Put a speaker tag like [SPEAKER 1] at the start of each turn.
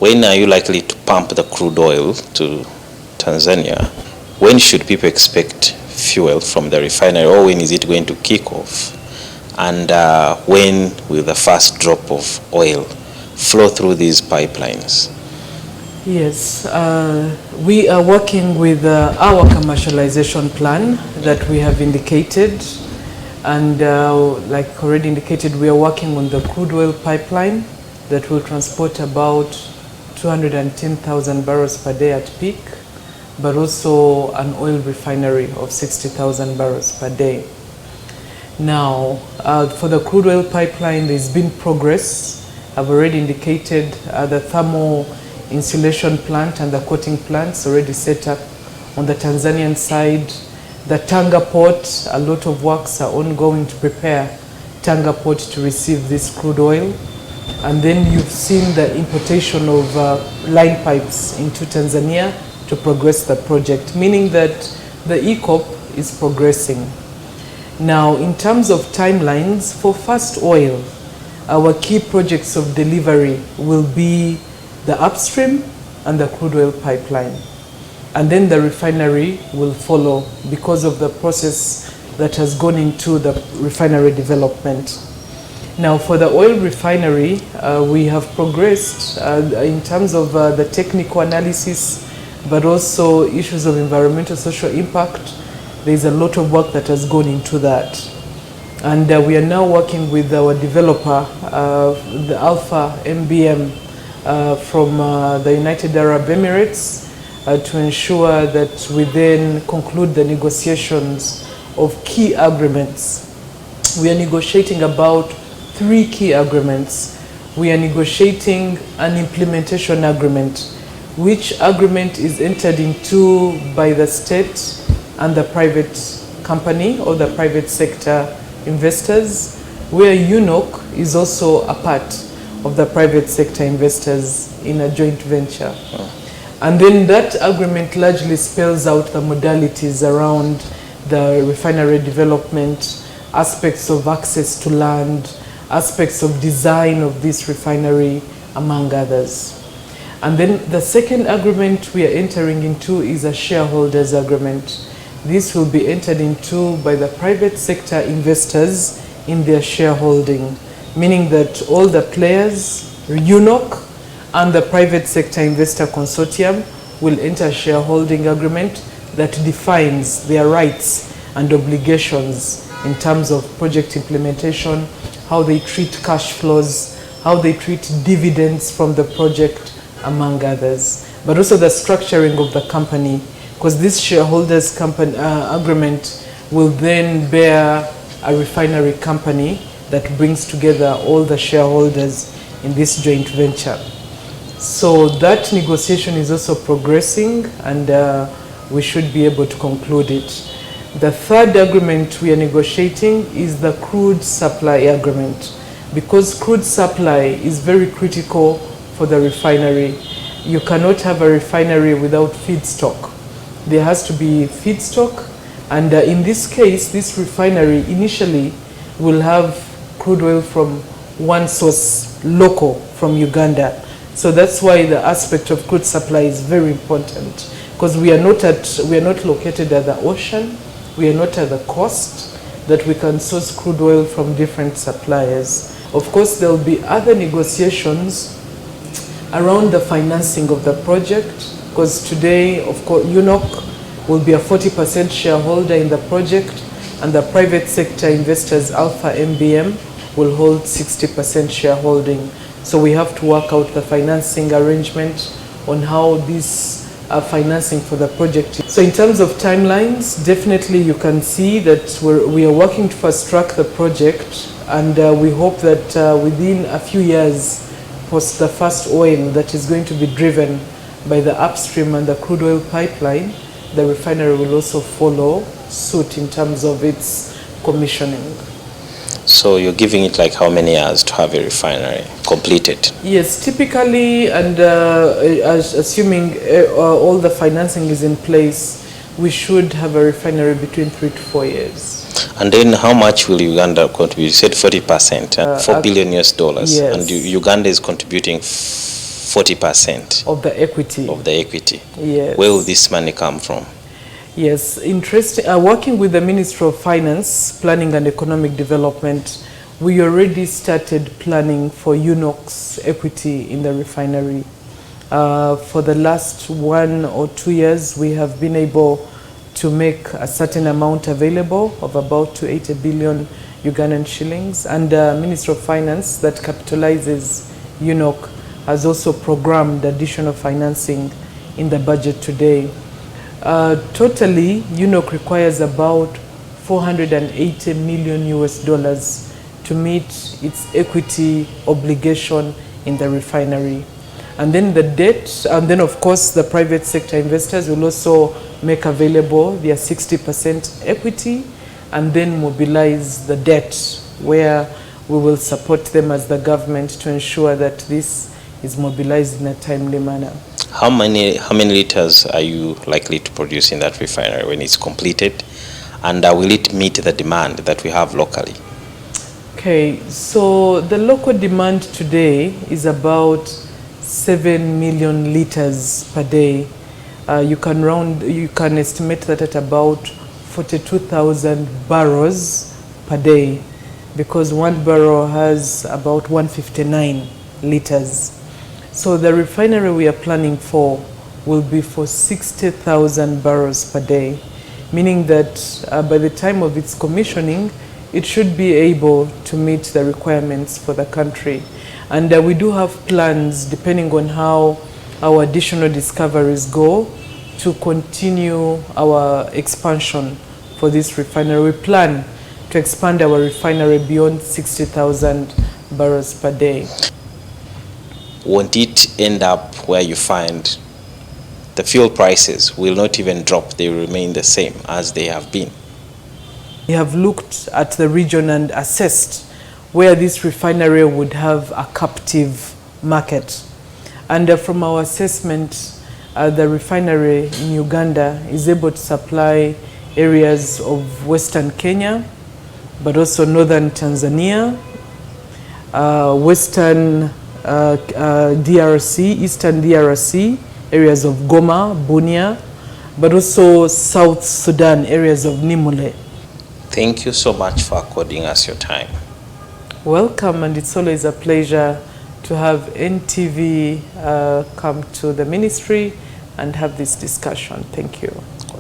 [SPEAKER 1] when are you likely to pump the crude oil to Tanzania? When should people expect fuel from the refinery, or when is it going to kick off? And when will the first drop of oil flow through these pipelines?
[SPEAKER 2] Yes, we are working with our commercialization plan that we have indicated, and like already indicated, we are working on the crude oil pipeline that will transport about 210,000 barrels per day at peak, but also an oil refinery of 60,000 barrels per day. Now, for the crude oil pipeline, there's been progress. I've already indicated the thermal insulation plant and the coating plants already set up on the Tanzanian side. The Tanga port, a lot of works are ongoing to prepare Tanga port to receive this crude oil. And then you've seen the importation of line pipes into Tanzania to progress the project, meaning that the ECOP is progressing. Now, in terms of timelines, for first oil, our key projects of delivery will be the upstream and the crude oil pipeline. And then the refinery will follow because of the process that has gone into the refinery development. Now, for the oil refinery, we have progressed in terms of the technical analysis, but also issues of environmental social impact. There's a lot of work that has gone into that. And we are now working with our developer, the Alpha MBM from the United Arab Emirates, to ensure that we then conclude the negotiations of key agreements. We are negotiating about 3 key agreements. We are negotiating an implementation agreement, which agreement is entered into by the state and the private company or the private sector investors, where UNOC is also a part of the private sector investors in a joint venture. And then that agreement largely spells out the modalities around the refinery development, aspects of access to land, aspects of design of this refinery, among others. And then the second agreement we are entering into is a shareholders agreement. This will be entered into by the private sector investors in their shareholding, meaning that all the players, UNOC and the private sector investor consortium, will enter a shareholding agreement that defines their rights and obligations in terms of project implementation, how they treat cash flows, how they treat dividends from the project, among others, but also the structuring of the company, because this shareholders company agreement will then bear a refinery company that brings together all the shareholders in this joint venture. So that negotiation is also progressing, and we should be able to conclude it. The third agreement we are negotiating is the crude supply agreement, because crude supply is very critical for the refinery. You cannot have a refinery without feedstock. There has to be feedstock, and in this case, this refinery initially will have crude oil from one source, local, from Uganda. So that's why the aspect of crude supply is very important, because we are not located at the ocean, we are not at the coast that we can source crude oil from different suppliers. Of course, there will be other negotiations around the financing of the project, because today, of course, UNOC will be a 40% shareholder in the project, and the private sector investors, Alpha MBM, will hold 60% shareholding. So we have to work out the financing arrangement on how this financing for the project. So in terms of timelines, definitely you can see that we are working to fast track the project, and we hope that within a few years, post the first oil that is going to be driven by the upstream and the crude oil pipeline, the refinery will also follow suit in terms of its commissioning.
[SPEAKER 1] So you're giving it like how many years to have a refinery completed?
[SPEAKER 2] Yes, typically, and assuming all the financing is in place, we should have a refinery between 3 to 4 years.
[SPEAKER 1] And then how much will Uganda contribute? You said 40%, $4 billion US.
[SPEAKER 2] Yes.
[SPEAKER 1] And Uganda is contributing 40%
[SPEAKER 2] of the equity.
[SPEAKER 1] Yes. Where will this money come from?
[SPEAKER 2] Yes, interesting. Working with the Ministry of Finance, Planning and Economic Development, we already started planning for UNOC's equity in the refinery. For the last 1 or 2 years, we have been able to make a certain amount available of about 280 billion Ugandan shillings. And the Ministry of Finance that capitalizes UNOC has also programmed additional financing in the budget today. Totally, UNOC requires about 480 million US dollars to meet its equity obligation in the refinery. And then the debt, and then of course the private sector investors will also make available their 60% equity and then mobilize the debt, where we will support them as the government to ensure that this is mobilized in a timely manner.
[SPEAKER 1] How many liters are you likely to produce in that refinery when it's completed? And will it meet the demand that we have locally?
[SPEAKER 2] Okay, so the local demand today is about 7 million liters per day. You can estimate that at about 42,000 barrels per day, because one barrel has about 159 liters. So the refinery we are planning for will be for 60,000 barrels per day, meaning that by the time of its commissioning, it should be able to meet the requirements for the country. And we do have plans, depending on how our additional discoveries go, to continue our expansion for this refinery. We plan to expand our refinery beyond 60,000 barrels per day.
[SPEAKER 1] Won't it end up where you find the fuel prices will not even drop, they will remain the same as they have been?
[SPEAKER 2] We have looked at the region and assessed where this refinery would have a captive market. And from our assessment, the refinery in Uganda is able to supply areas of Western Kenya, but also Northern Tanzania, Western DRC, Eastern DRC, areas of Goma, Bunia, but also South Sudan, areas of Nimule.
[SPEAKER 1] Thank you so much for according us your time.
[SPEAKER 2] Welcome, and it's always a pleasure to have NTV come to the ministry and have this discussion. Thank you.